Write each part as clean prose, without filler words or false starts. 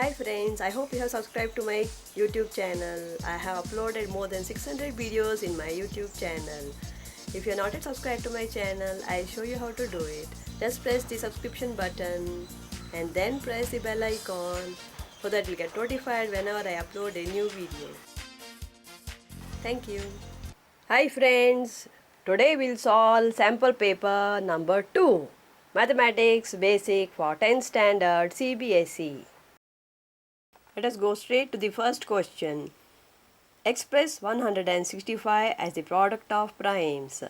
Hi friends, I hope you have subscribed to my YouTube channel. I have uploaded more than 600 videos in my YouTube channel. If you are not yet subscribed to my channel, I'll show you how to do it. Just press the subscription button and then press the bell icon so that you'll get notified whenever I upload a new video. Thank you. Hi friends, today we'll solve sample paper number 2, Mathematics Basic for 10th Standard CBSE. Let us go straight to the first question. Express 165 as the product of primes.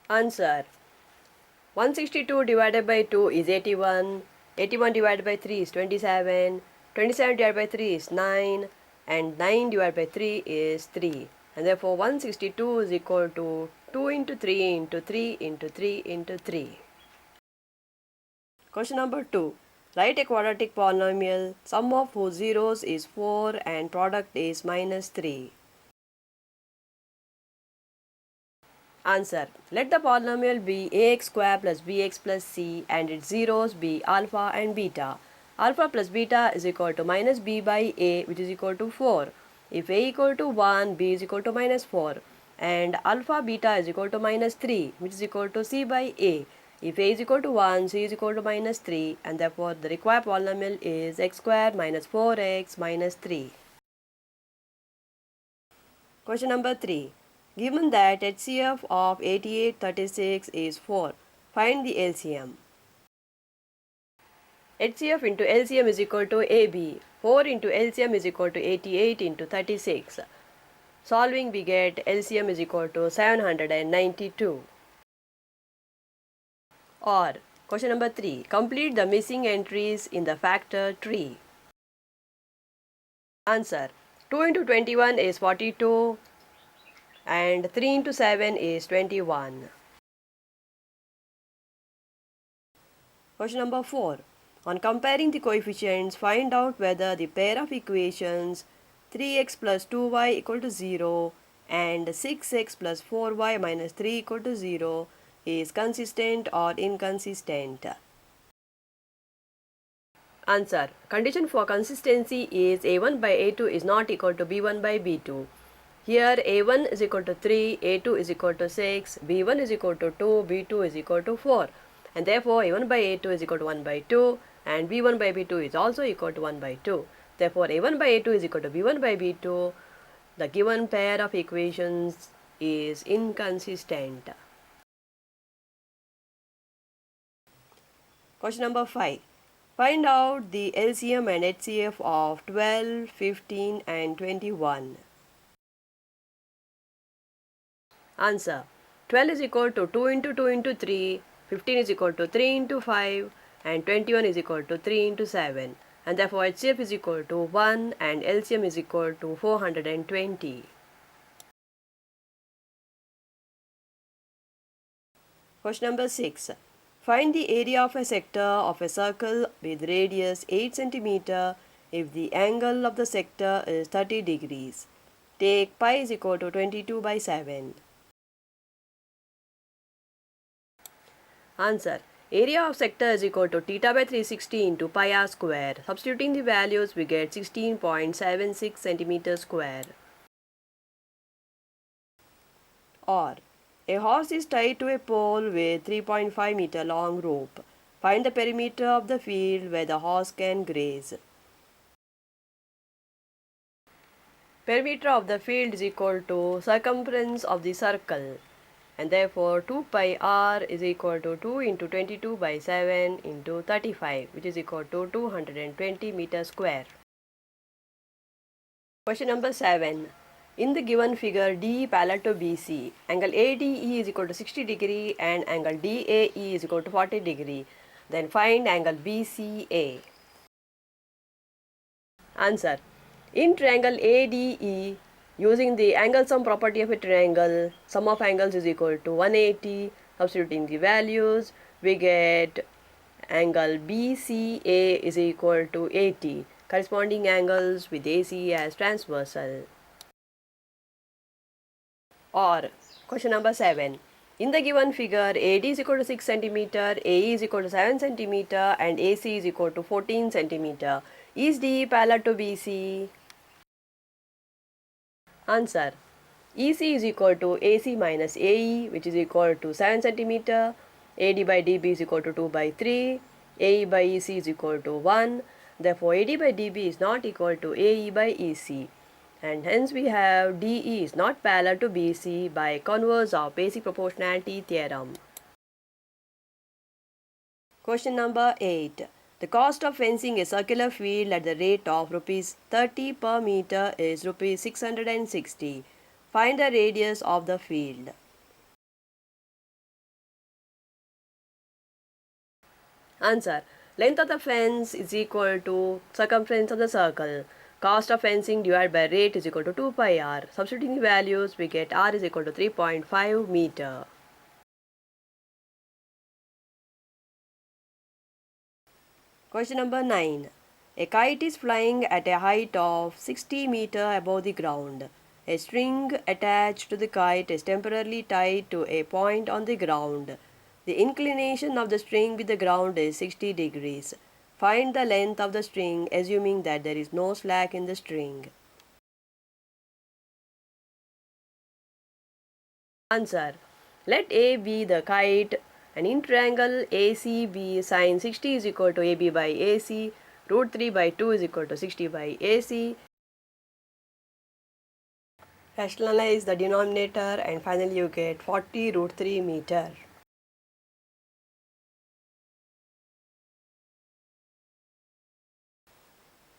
Answer. 162 divided by 2 is 81. 81 divided by 3 is 27. 27 divided by 3 is 9. And 9 divided by 3 is 3. And therefore 162 is equal to 2 into 3 into 3 into 3 into 3. Question number 2. Write a quadratic polynomial, sum of whose zeros is 4 and product is minus 3. Answer. Let the polynomial be ax square plus bx plus c and its zeros be alpha and beta. Alpha plus beta is equal to minus b by a, which is equal to 4. If a equal to 1, b is equal to minus 4. And alpha beta is equal to minus 3, which is equal to c by a. If a is equal to 1, c is equal to minus 3, and therefore the required polynomial is x square minus 4x minus 3. Question number 3. Given that HCF of 8836 is 4, find the LCM. HCF into LCM is equal to AB. 4 into LCM is equal to 88 into 36. Solving, we get LCM is equal to 792. Or, question number 3. Complete the missing entries in the factor tree. Answer. 2 into 21 is 42 and 3 into 7 is 21. Question number 4. On comparing the coefficients, find out whether the pair of equations 3x plus 2y equal to 0 and 6x plus 4y minus 3 equal to 0 is consistent or inconsistent. Answer. Condition for consistency is a1 by a2 is not equal to b1 by b2. Here a1 is equal to 3, a2 is equal to 6, b1 is equal to 2, b2 is equal to 4. And therefore a1 by a2 is equal to 1 by 2 and b1 by b2 is also equal to 1 by 2. Therefore a1 by a2 is equal to b1 by b2. The given pair of equations is inconsistent. Question number 5. Find out the LCM and HCF of 12, 15 and 21. Answer. 12 is equal to 2 into 2 into 3, 15 is equal to 3 into 5 and 21 is equal to 3 into 7. And therefore HCF is equal to 1 and LCM is equal to 420. Question number 6. Find the area of a sector of a circle with radius 8 cm if the angle of the sector is 30 degrees. Take pi is equal to 22 by 7. Answer. Area of sector is equal to theta by 360 into pi r square. Substituting the values, we get 16.76 centimeters square. Or, a horse is tied to a pole with 3.5 meter long rope. Find the perimeter of the field where the horse can graze. Perimeter of the field is equal to circumference of the circle. And therefore 2 pi r is equal to 2 into 22 by 7 into 35, which is equal to 220 meters square. Question number 7. In the given figure D parallel to BC, angle ADE is equal to 60 degree and angle DAE is equal to 40 degree. Then find angle BCA. Answer. In triangle ADE, using the angle sum property of a triangle, sum of angles is equal to 180. Substituting the values, we get angle BCA is equal to 80. Corresponding angles with AC as transversal. Or, question number 7. In the given figure, AD is equal to 6 centimeter, AE is equal to 7 centimeter, and AC is equal to 14 centimeter. Is DE parallel to BC? Answer. EC is equal to AC minus AE, which is equal to 7 centimeter. AD by DB is equal to 2 by 3. AE by EC is equal to 1. Therefore, AD by DB is not equal to AE by EC. And hence we have DE is not parallel to BC by converse of basic proportionality theorem. Question number 8. The cost of fencing a circular field at the rate of rupees 30 per meter is rupees 660. Find the radius of the field. Answer. Length of the fence is equal to circumference of the circle. Cost of fencing divided by rate is equal to 2 pi r. Substituting values, we get r is equal to 3.5 meter. Question number 9. A kite is flying at a height of 60 meter above the ground. A string attached to the kite is temporarily tied to a point on the ground. The inclination of the string with the ground is 60 degrees. Find the length of the string assuming that there is no slack in the string. Answer. Let A be the kite and in triangle ACB sin 60 is equal to AB by AC, root 3 by 2 is equal to 60 by AC. Rationalize the denominator and finally you get 40 root 3 meter.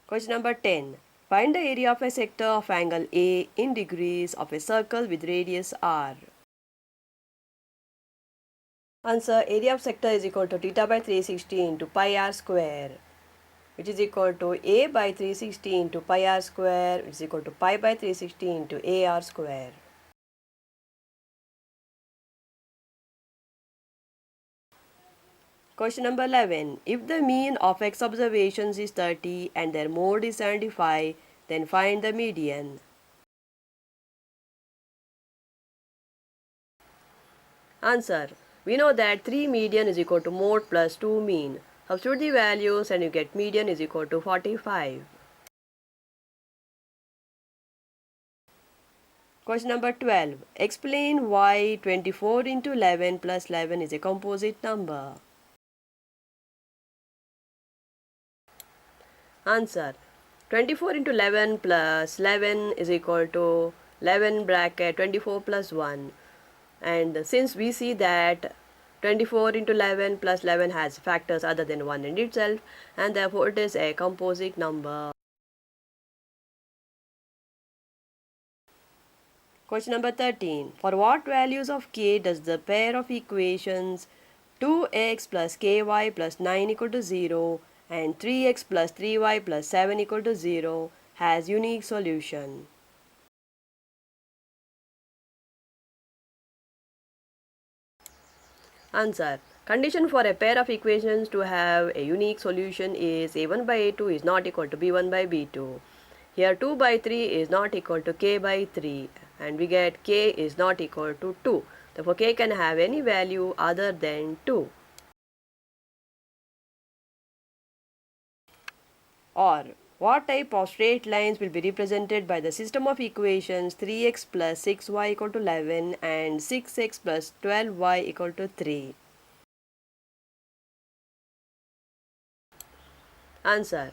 Question number 10. Find the area of a sector of angle A in degrees of a circle with radius r. Answer. Area of sector is equal to theta by 360 into pi r square, which is equal to A by 360 into pi r square, which is equal to pi by 360 into AR square. Question number 11. If the mean of x observations is 30 and their mode is 75, then find the median. Answer. We know that 3 median is equal to mode plus 2 mean. Substitute the values and you get median is equal to 45. Question number 12. Explain why 24 into 11 plus 11 is a composite number. Answer. 24 into 11 plus 11 is equal to 11 bracket 24 plus 1. And since we see that 24 into 11 plus 11 has factors other than 1 in itself, and therefore it is a composite number. Question number 13. For what values of k does the pair of equations 2x plus ky plus 9 equal to 0 and 3x plus 3y plus 7 equal to 0 has unique solution? Answer. Condition for a pair of equations to have a unique solution is a1 by a2 is not equal to b1 by b2. Here 2 by 3 is not equal to k by 3 and we get k is not equal to 2. Therefore k can have any value other than 2. Or what type of straight lines will be represented by the system of equations 3x plus 6y equal to 11 and 6x plus 12y equal to 3? Answer.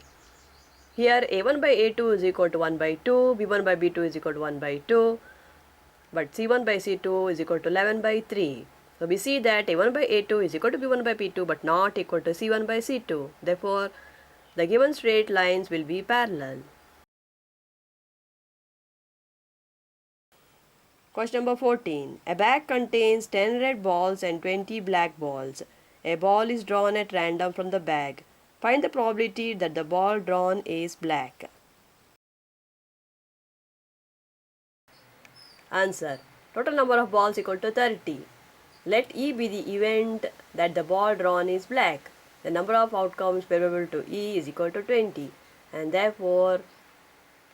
Here a1 by a2 is equal to 1 by 2, b1 by b2 is equal to 1 by 2, but c1 by c2 is equal to 11 by 3. So we see that a1 by a2 is equal to b1 by b2 but not equal to c1 by c2. Therefore, the given straight lines will be parallel. Question number 14. A bag contains 10 red balls and 20 black balls. A ball is drawn at random from the bag. Find the probability that the ball drawn is black. Answer. Total number of balls equal to 30. Let E be the event that the ball drawn is black. The number of outcomes favorable to E is equal to 20 and therefore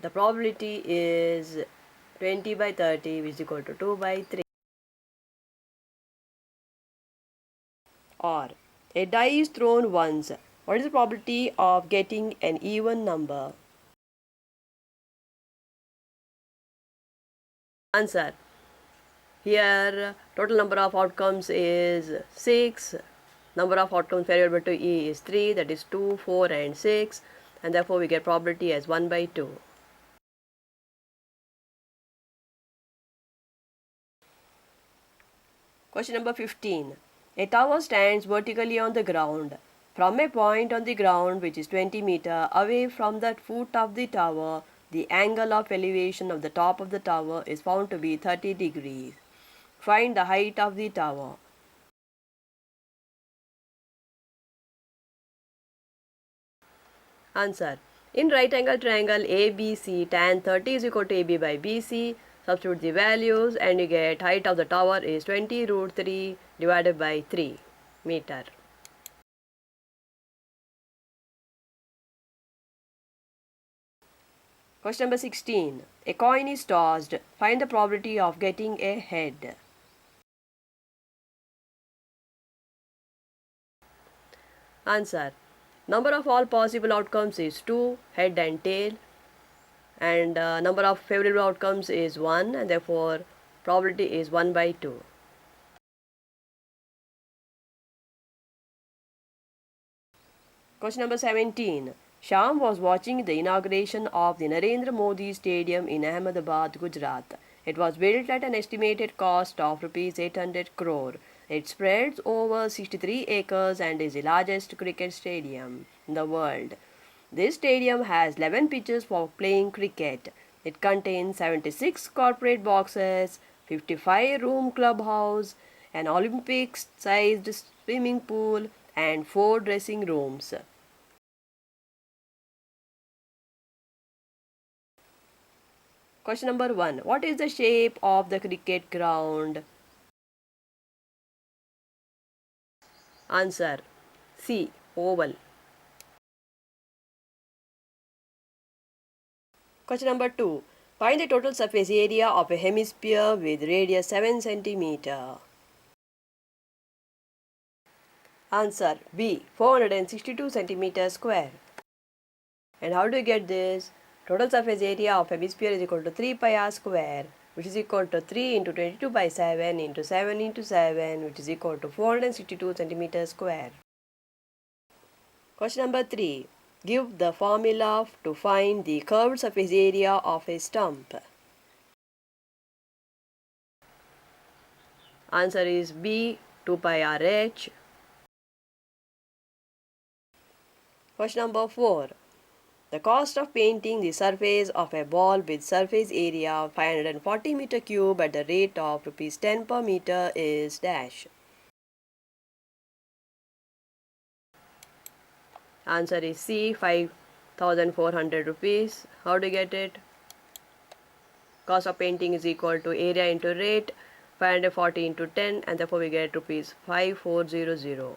the probability is 20 by 30 which is equal to 2 by 3. Or a die is thrown once. What is the probability of getting an even number? Answer. Here total number of outcomes is 6. Number of outcomes variable to E is 3, that is 2, 4 and 6, and therefore we get probability as 1 by 2. Question number 15. A tower stands vertically on the ground. From a point on the ground which is 20 meter away from the foot of the tower, the angle of elevation of the top of the tower is found to be 30 degrees. Find the height of the tower. Answer. In right angle triangle ABC, tan 30 is equal to AB by BC. Substitute the values and you get height of the tower is 20 root 3 divided by 3 meter. Question number 16. A coin is tossed. Find the probability of getting a head. Answer. Number of all possible outcomes is 2, head and tail. And number of favorable outcomes is 1 and therefore probability is 1 by 2. Question number 17. Shyam was watching the inauguration of the Narendra Modi Stadium in Ahmedabad, Gujarat. It was built at an estimated cost of rupees 800 crore. It spreads over 63 acres and is the largest cricket stadium in the world. This stadium has 11 pitches for playing cricket. It contains 76 corporate boxes, 55-room clubhouse, an Olympic-sized swimming pool, and 4 dressing rooms. Question number 1. What is the shape of the cricket ground? Answer. C. Oval. Question number 2. Find the total surface area of a hemisphere with radius 7 cm. Answer. B. 462 cm square. And how do you get this? Total surface area of hemisphere is equal to 3 pi r square, which is equal to 3 into 22 by 7 into 7 into 7, which is equal to 462 centimeters square. Question number 3. Give the formula to find the curved surface area of a stump. Answer is B. 2 pi r h. Question number 4. The cost of painting the surface of a ball with surface area 540 meter cube at the rate of rupees 10 per meter is dash. Answer is C. 5,400 rupees. How to get it? Cost of painting is equal to area into rate 540 into 10 and therefore we get rupees 5400.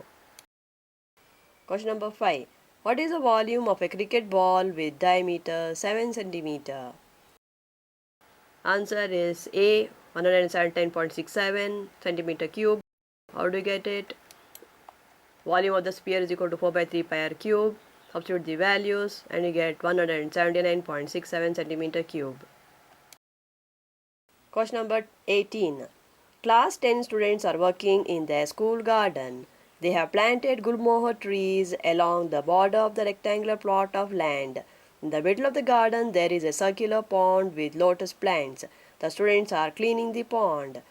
Question number 5. What is the volume of a cricket ball with diameter 7 cm? Answer is A. 117.67 cm cube. How do you get it? Volume of the sphere is equal to 4 by 3 pi r cube. Substitute the values and you get 179.67 cm cube. Question number 18. Class 10 students are working in their school garden. They have planted gulmohar trees along the border of the rectangular plot of land. In the middle of the garden, there is a circular pond with lotus plants. The students are cleaning the pond.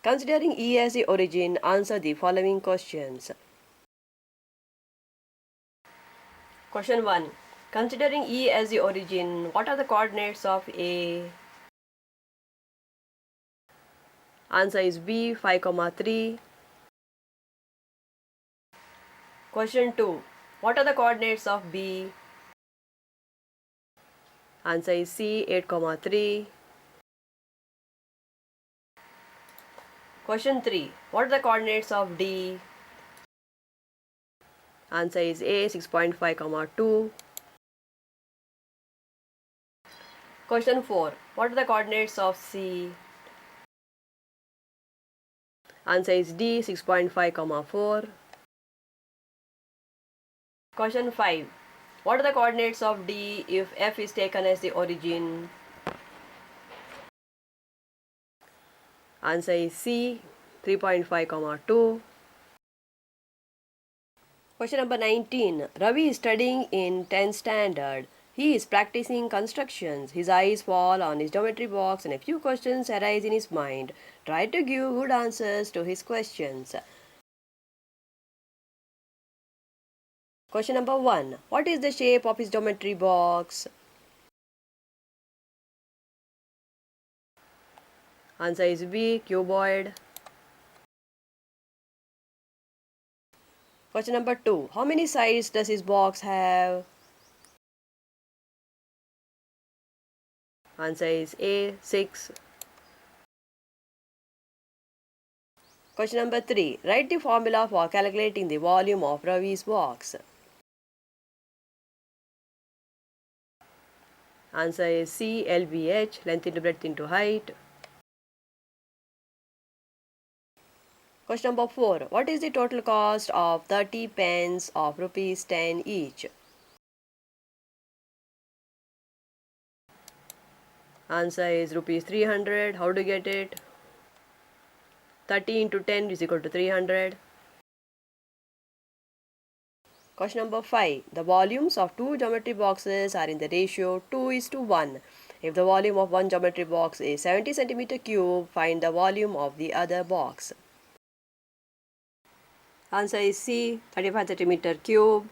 Considering E as the origin, answer the following questions. Question 1. Considering E as the origin, what are the coordinates of A? Answer is B. 5, 3. Question 2. What are the coordinates of B? Answer is C. 8, 3. Question 3. What are the coordinates of D? Answer is A. 6.5, 2. Question 4. What are the coordinates of C? Answer is D, 6.5, 4. Question 5. What are the coordinates of D if F is taken as the origin? Answer is C, 3.5, 2. Question number 19. Ravi is studying in 10th standard. He is practicing constructions. His eyes fall on his geometry box and a few questions arise in his mind. Try to give good answers to his questions. Question number 1. What is the shape of his geometry box? Answer is B, cuboid. Question number 2. How many sides does his box have? Answer is A, 6. Question number 3. Write the formula for calculating the volume of Ravi's box. Answer is C, LBH, length into breadth into height. Question number 4. What is the total cost of 30 pence of rupees 10 each? Answer is rupees 300. How to get it? 30 into 10 is equal to 300. Question number 5. The volumes of two geometry boxes are in the ratio 2:1. If the volume of one geometry box is 70 centimeter cube, find the volume of the other box. Answer is C, 35 centimeter cube.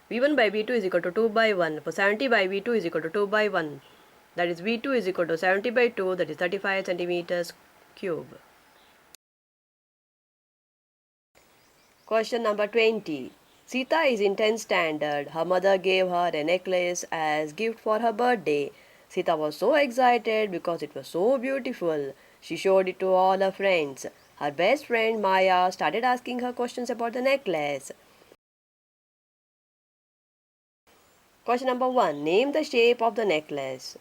V1 by V2 is equal to 2 by 1. For 70 by V2 is equal to 2 by 1. That is V2 is equal to 70 by 2, that is 35 centimeters cube. Question number 20. Sita is in 10th standard. Her mother gave her a necklace as gift for her birthday. Sita was so excited because it was so beautiful. She showed it to all her friends. Her best friend Maya started asking her questions about the necklace. Question number 1. Name the shape of the necklace.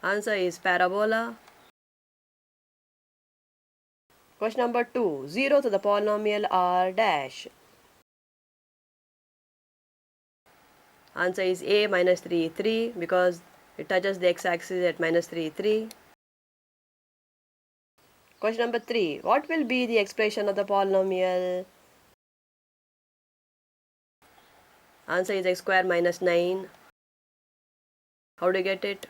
Answer is parabola. Question number 2. 0 to the polynomial r dash. Answer is A, minus 3, 3, because it touches the x-axis at minus 3, 3. Question number 3. What will be the expression of the polynomial? Answer is x square minus 9. How to get it?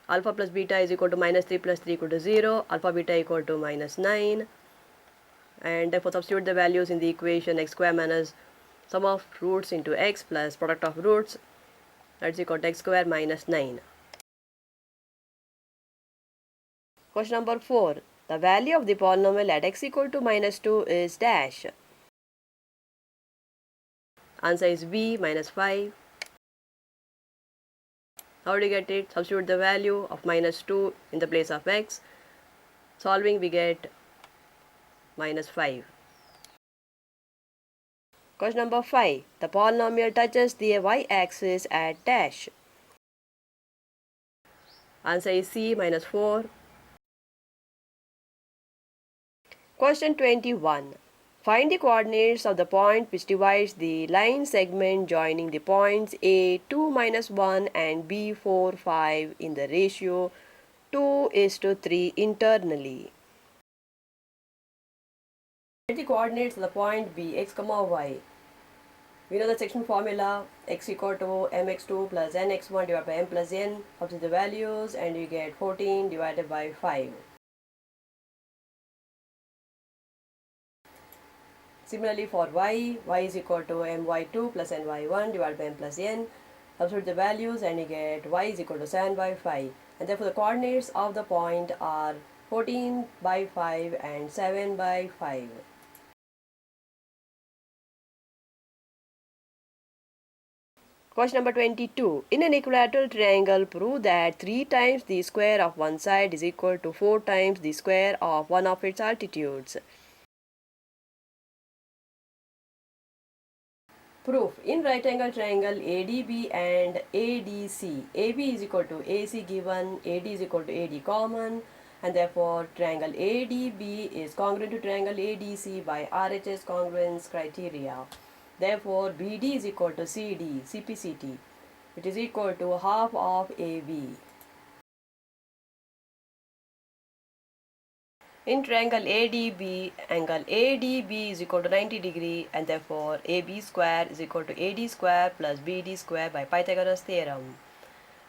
Alpha plus beta is equal to minus 3 plus 3 equal to 0. Alpha beta equal to minus 9. And therefore substitute the values in the equation x square minus sum of roots into x plus product of roots. That's equal to x square minus 9. Question number 4. The value of the polynomial at x equal to minus 2 is dash. Answer is B, minus 5. How do you get it? Substitute the value of minus 2 in the place of x. Solving, we get minus 5. Question number 5. The polynomial touches the y-axis at dash. Answer is C, minus 4. Question 21. Find the coordinates of the point which divides the line segment joining the points A 2 minus 1 and B 4 5 in the ratio 2:3 internally. Find the coordinates of the point B x, y. We know the section formula x equal to mx2 plus nx1 divided by m plus n. Substitute the values and you get 14 divided by 5. Similarly for y is equal to my2 plus ny1 divided by m plus n. Substitute the values and you get y is equal to 7 by 5. And therefore the coordinates of the point are 14 by 5 and 7 by 5. Question number 22. In an equilateral triangle, prove that 3 times the square of one side is equal to 4 times the square of one of its altitudes. Proof. In right angle triangle ADB and ADC, AB is equal to AC given, AD is equal to AD common, and therefore triangle ADB is congruent to triangle ADC by RHS congruence criteria. Therefore BD is equal to CD, CPCT, which is equal to half of AB. In triangle ADB, angle ADB is equal to 90 degree, and therefore AB square is equal to AD square plus BD square by Pythagoras theorem.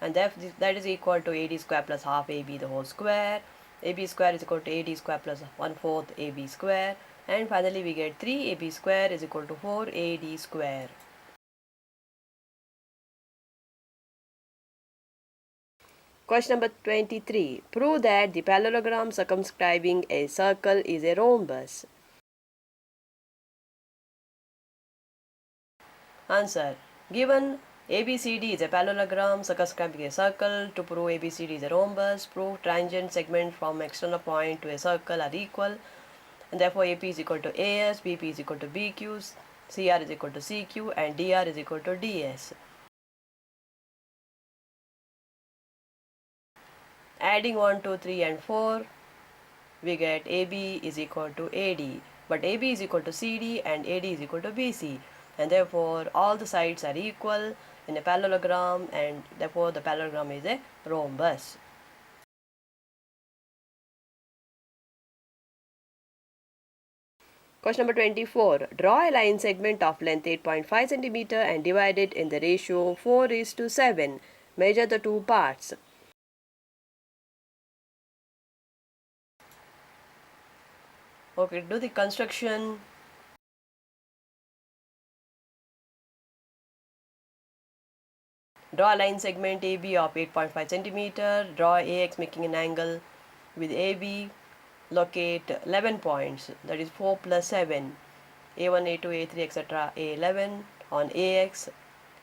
And that is equal to AD square plus half AB the whole square. AB square is equal to AD square plus 1/4 AB square. And finally we get 3AB square is equal to 4AD square. Question number 23. Prove that the parallelogram circumscribing a circle is a rhombus. Answer. Given ABCD is a parallelogram circumscribing a circle, to prove ABCD is a rhombus, prove tangent segment from external point to a circle are equal, and therefore AP is equal to AS, BP is equal to BQ, CR is equal to CQ, and DR is equal to DS. Adding 1, 2, 3 and 4, we get AB is equal to AD, but AB is equal to CD and AD is equal to BC, and therefore all the sides are equal in a parallelogram, and therefore the parallelogram is a rhombus. Question number 24. Draw a line segment of length 8.5 cm and divide it in the ratio 4:7. Measure the two parts. Okay, do the construction. Draw a line segment AB of 8.5 cm. Draw AX making an angle with AB. Locate 11 points, that is 4 plus 7, A1, A2, A3, etc. A11 on AX.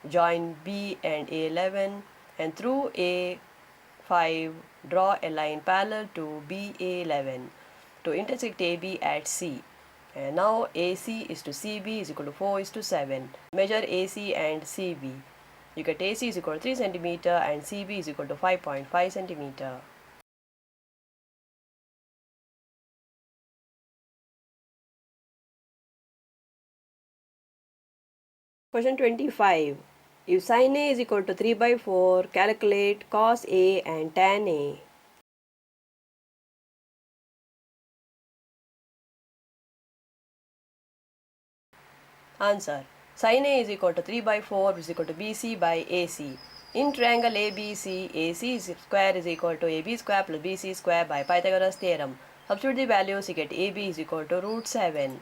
Join B and A11, and through A5 draw a line parallel to BA11 to intersect AB at C. And now AC is to CB is equal to 4:7. Measure AC and CB. You get AC is equal to 3 cm and CB is equal to 5.5 cm. Question 25. If sin A is equal to 3/4, calculate cos A and tan A. Answer. Sin A is equal to 3/4 is equal to BC by AC. In triangle ABC, AC square is equal to AB square plus BC square by Pythagoras theorem. Substitute the values, you get AB is equal to √7.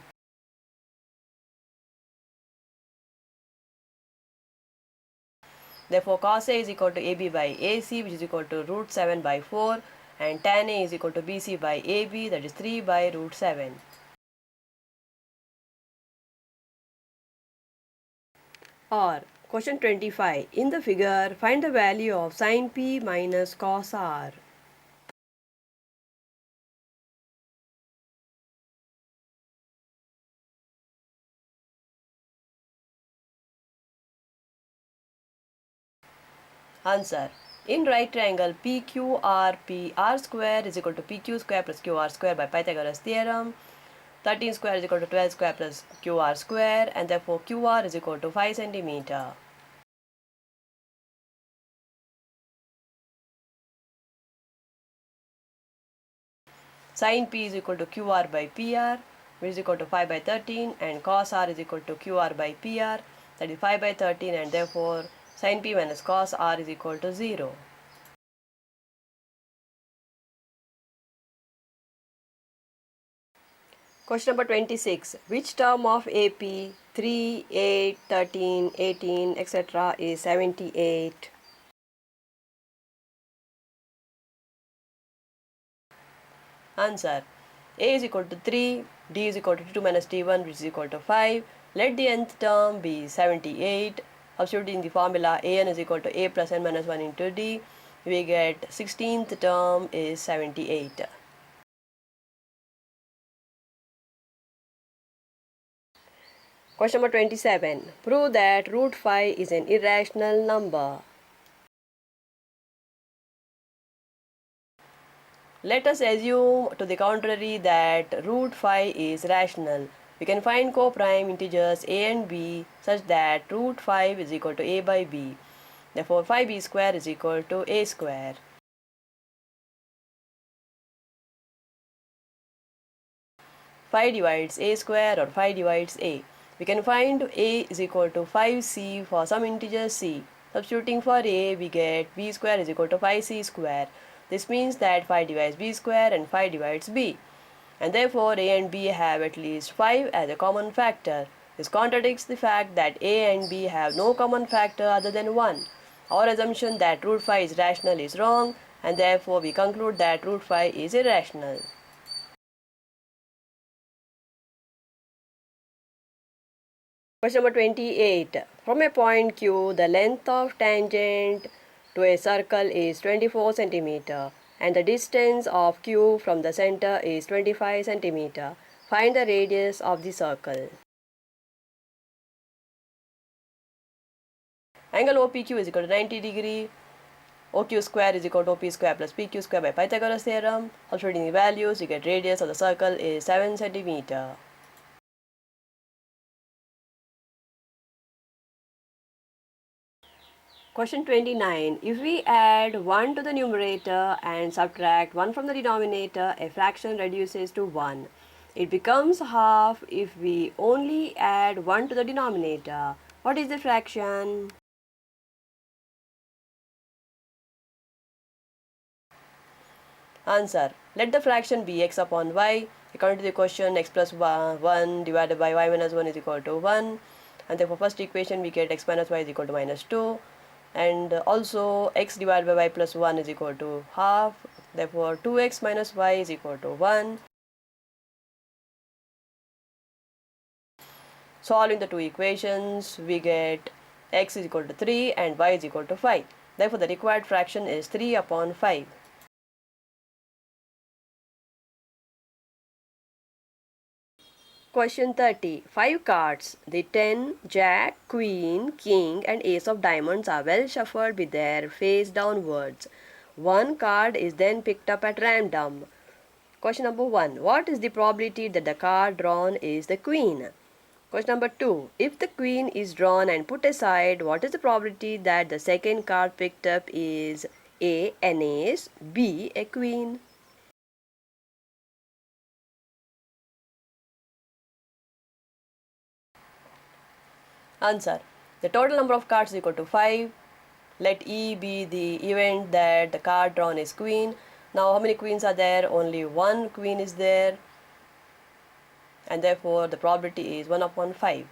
Therefore, cos A is equal to AB by AC, which is equal to √7/4, and tan A is equal to BC by AB, that is 3/√7. Or, question 25. In the figure, find the value of sin P minus cos R. Answer. In right triangle PQRP, R square is equal to PQ square plus QR square by Pythagoras theorem. 13 square is equal to 12 square plus QR square, and therefore QR is equal to 5 cm. Sin P is equal to QR by PR, which is equal to 5 by 13, and cos R is equal to QR by PR, that is 5 by 13, and therefore sin P minus cos R is equal to 0. Question number 26. Which term of AP 3, 8, 13, 18, etc. is 78? Answer. A is equal to 3, D is equal to 2 minus D1, which is equal to 5. Let the nth term be 78. Substituting the formula AN is equal to A plus N minus 1 into D, we get 16th term is 78. Question number 27. Prove that root 5 is an irrational number. Let us assume to the contrary that root 5 is rational. We can find co-prime integers a and b such that root 5 is equal to a by b. Therefore 5b square is equal to a square. Phi divides a square or phi divides a. We can find a is equal to 5c for some integer c. Substituting for a, we get b square is equal to 5c square. This means that phi divides b square and phi divides b. And therefore a and b have at least 5 as a common factor. This contradicts the fact that a and b have no common factor other than 1. Our assumption that root 5 is rational is wrong, and therefore we conclude that root 5 is irrational. Question number 28. From a point Q, the length of tangent to a circle is 24 cm and the distance of Q from the center is 25 cm. Find the radius of the circle. Angle OPQ is equal to 90 degree. OQ square is equal to OP square plus PQ square by Pythagoras theorem. Substituting the values, you get radius of the circle is 7 cm. Question 29. If we add 1 to the numerator and subtract 1 from the denominator, a fraction reduces to 1. It becomes half if we only add 1 to the denominator. What is the fraction? Answer. Let the fraction be x upon y. According to the question, x plus 1 divided by y minus 1 is equal to 1. And therefore, first equation we get x minus y is equal to minus 2. And also x divided by y plus 1 is equal to half. Therefore 2x minus y is equal to 1. Solving the two equations, we get x is equal to 3 and y is equal to 5. Therefore the required fraction is 3 upon 5. Question 30. 5 cards, the 10, Jack, Queen, King and Ace of Diamonds are well shuffled with their face downwards. One card is then picked up at random. Question number 1. What is the probability that the card drawn is the Queen? Question number 2. If the Queen is drawn and put aside, what is the probability that the second card picked up is A, an Ace, B, a Queen? Answer. The total number of cards is equal to 5. Let E be the event that the card drawn is Queen. Now how many queens are there? Only one queen is there. And therefore the probability is 1 upon 5.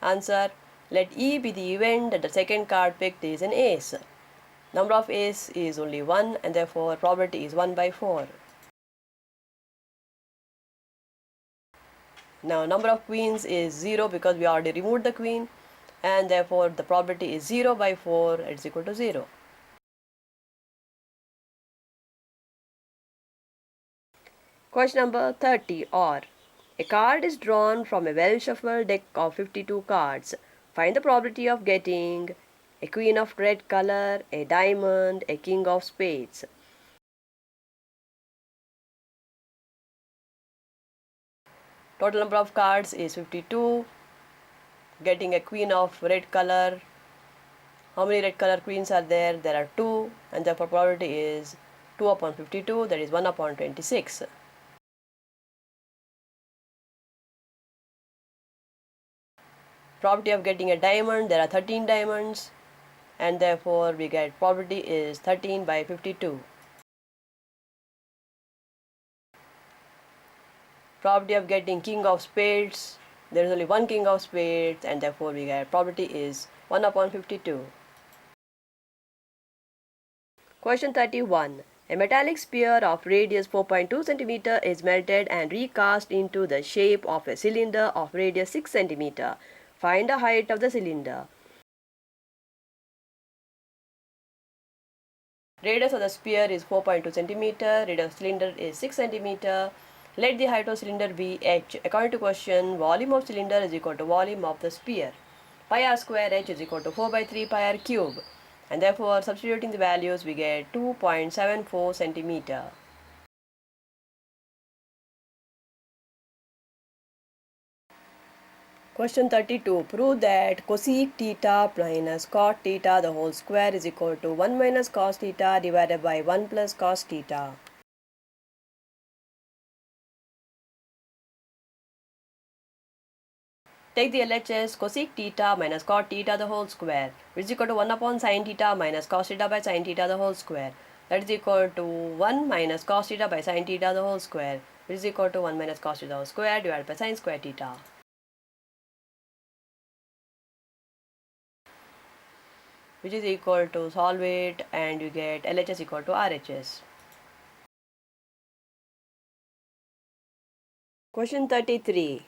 Answer. Let E be the event that the second card picked is an ace. Number of ace is only 1 and therefore probability is 1 by 4. Now number of queens is 0 because we already removed the queen, and therefore the probability is 0 by 4, it's equal to 0. Question number 30. Or a card is drawn from a well shuffled deck of 52 cards. Find the probability of getting a queen of red color, a diamond, a king of spades. Total number of cards is 52. Getting a queen of red color. How many red color queens are there? There are 2, and therefore probability is 2 upon 52, that is 1 upon 26. Probability of getting a diamond, there are 13 diamonds, and therefore we get probability is 13 by 52. Probability of getting king of spades, there is only one king of spades, and therefore we get probability is 1 upon 52. Question 31. A metallic sphere of radius 4.2 cm is melted and recast into the shape of a cylinder of radius 6 cm. Find the height of the cylinder. Radius of the sphere is 4.2 cm, radius of the cylinder is 6 cm. Let the height of cylinder be h. According to question, volume of cylinder is equal to volume of the sphere. Pi r square h is equal to 4 by 3 pi r cube. And therefore, substituting the values, we get 2.74 centimeter. Question 32. Prove that cosec theta minus cot theta the whole square is equal to 1 minus cos theta divided by 1 plus cos theta. Take the LHS cosec theta minus cot theta the whole square, which is equal to 1 upon sin theta minus cos theta by sin theta the whole square. That is equal to 1 minus cos theta by sin theta the whole square, which is equal to 1 minus cos theta the whole square divided by sin square theta. Which is equal to, solve it, and you get LHS equal to RHS. Question 33.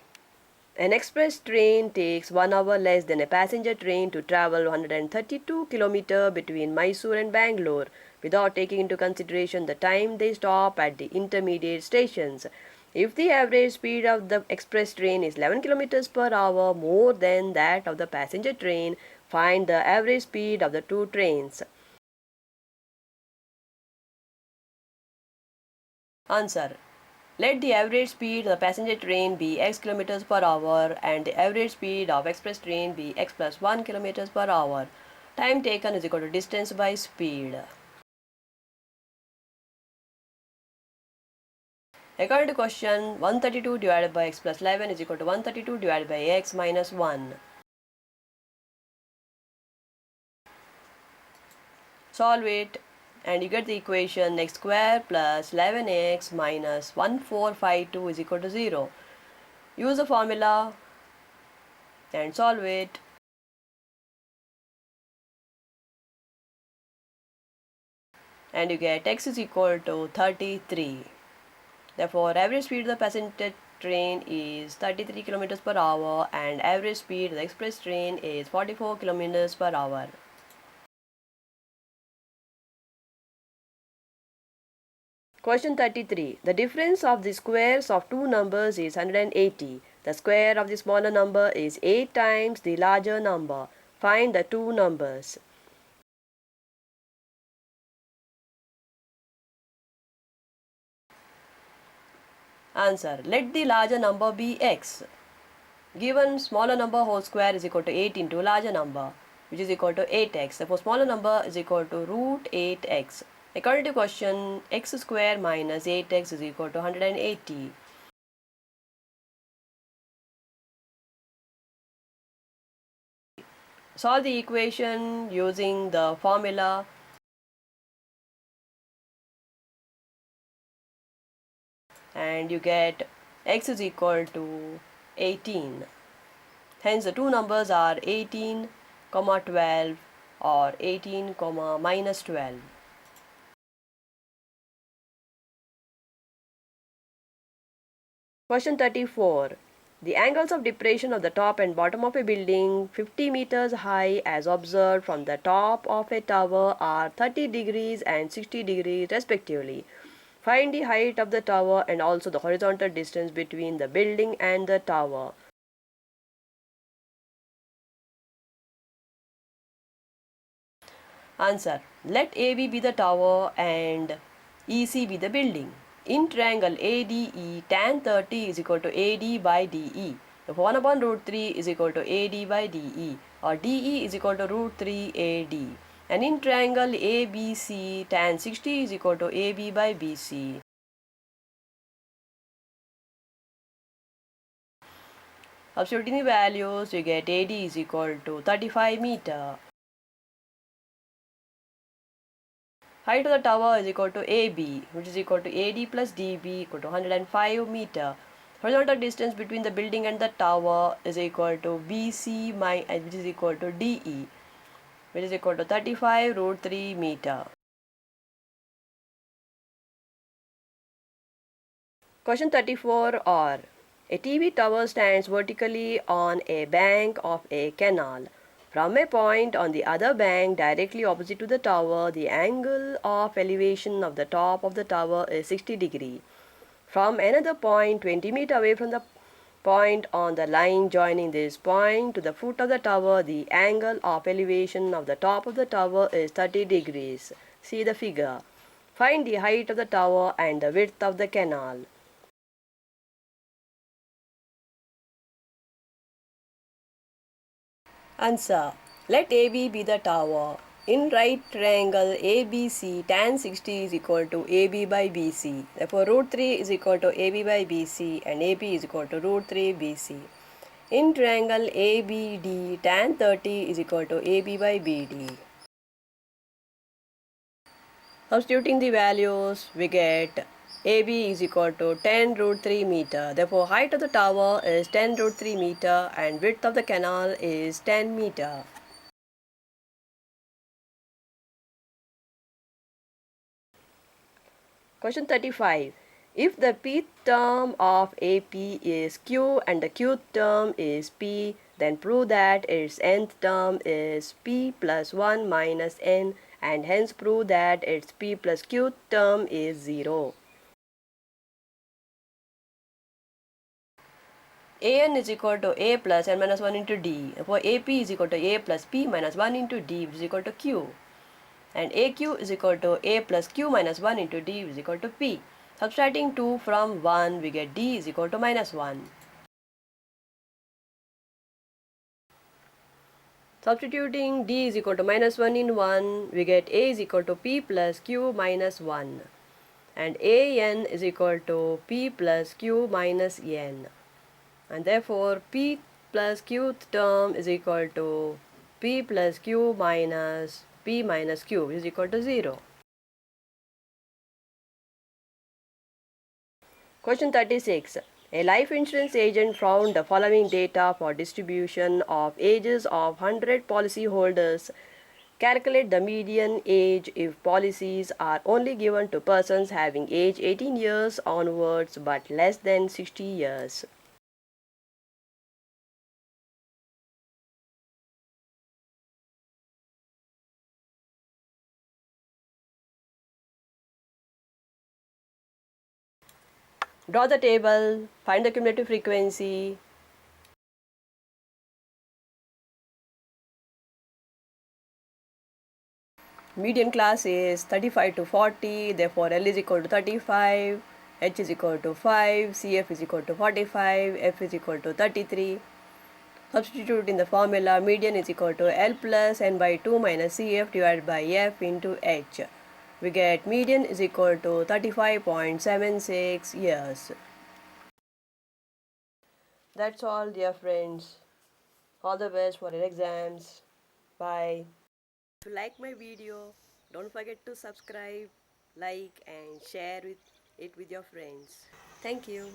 An express train takes 1 hour less than a passenger train to travel 132 km between Mysore and Bangalore without taking into consideration the time they stop at the intermediate stations. If the average speed of the express train is 11 km per hour more than that of the passenger train, find the average speed of the two trains. Answer. Let the average speed of the passenger train be x km per hour and the average speed of express train be x plus 1 km per hour. Time taken is equal to distance by speed. According to question, 132 divided by x plus 11 is equal to 132 divided by x minus 1. Solve it, and you get the equation x square plus 11x minus 1452 is equal to 0. Use the formula and solve it. And you get x is equal to 33. Therefore, average speed of the passenger train is 33 km per hour and average speed of the express train is 44 km per hour. Question 33. The difference of the squares of two numbers is 180. The square of the smaller number is 8 times the larger number. Find the two numbers. Answer. Let the larger number be x. Given smaller number whole square is equal to 8 into larger number, which is equal to 8x. Therefore, smaller number is equal to root 8x. According to question, x square minus 8x is equal to 180. Solve the equation using the formula and you get x is equal to 18. Hence the two numbers are 18, 12 or 18, minus 12. Question 34. The angles of depression of the top and bottom of a building 50 meters high as observed from the top of a tower are 30 degrees and 60 degrees respectively. Find the height of the tower and also the horizontal distance between the building and the tower. Answer. Let AB be the tower and EC be the building. In triangle ADE, tan 30 is equal to AD by DE. If 1 upon root 3 is equal to AD by DE, or DE is equal to root 3 AD. And in triangle ABC, tan 60 is equal to AB by BC. Substituting the values, you get AD is equal to 35 meter. Height of the tower is equal to AB, which is equal to AD plus DB equal to 105 meter. Horizontal distance between the building and the tower is equal to BC, which is equal to DE, which is equal to 35 root 3 meter. Question 34 or a TV tower stands vertically on a bank of a canal. From a point on the other bank directly opposite to the tower, the angle of elevation of the top of the tower is 60 degree. From another point 20 meters away from the point on the line joining this point to the foot of the tower, the angle of elevation of the top of the tower is 30 degrees. See the figure. Find the height of the tower and the width of the canal. Answer. Let AB be the tower. In right triangle ABC, tan 60 is equal to AB by BC. Therefore, root 3 is equal to AB by BC and AB is equal to root 3 BC. In triangle ABD, tan 30 is equal to AB by BD. Substituting the values, we get AB is equal to 10 root 3 meter. Therefore, height of the tower is 10 root 3 meter and width of the canal is 10 meter. Question 35. If the pth term of AP is Q and the qth term is P, then prove that its nth term is P plus 1 minus n and hence prove that its P plus qth term is 0. An is equal to A plus n minus 1 into D. Therefore, AP is equal to A plus P minus 1 into D, which is equal to Q. And AQ is equal to A plus Q minus 1 into D, which is equal to P. Subtracting 2 from 1, we get D is equal to minus 1. Substituting D is equal to minus 1 in 1, we get A is equal to P plus Q minus 1. And AN is equal to P plus Q minus N. And therefore, P plus Qth term is equal to P plus Q minus P minus Q is equal to 0. Question 36. A life insurance agent found the following data for distribution of ages of 100 policyholders. Calculate the median age if policies are only given to persons having age 18 years onwards but less than 60 years. Draw the table, find the cumulative frequency. Median class is 35 to 40, therefore L is equal to 35, H is equal to 5, CF is equal to 45, F is equal to 33. Substitute in the formula, median is equal to L plus N by 2 minus CF divided by F into H. We get median is equal to 35.76 years. That's all, dear friends. All the best for your exams. Bye. If you like my video, don't forget to subscribe, like and share it with your friends. Thank you.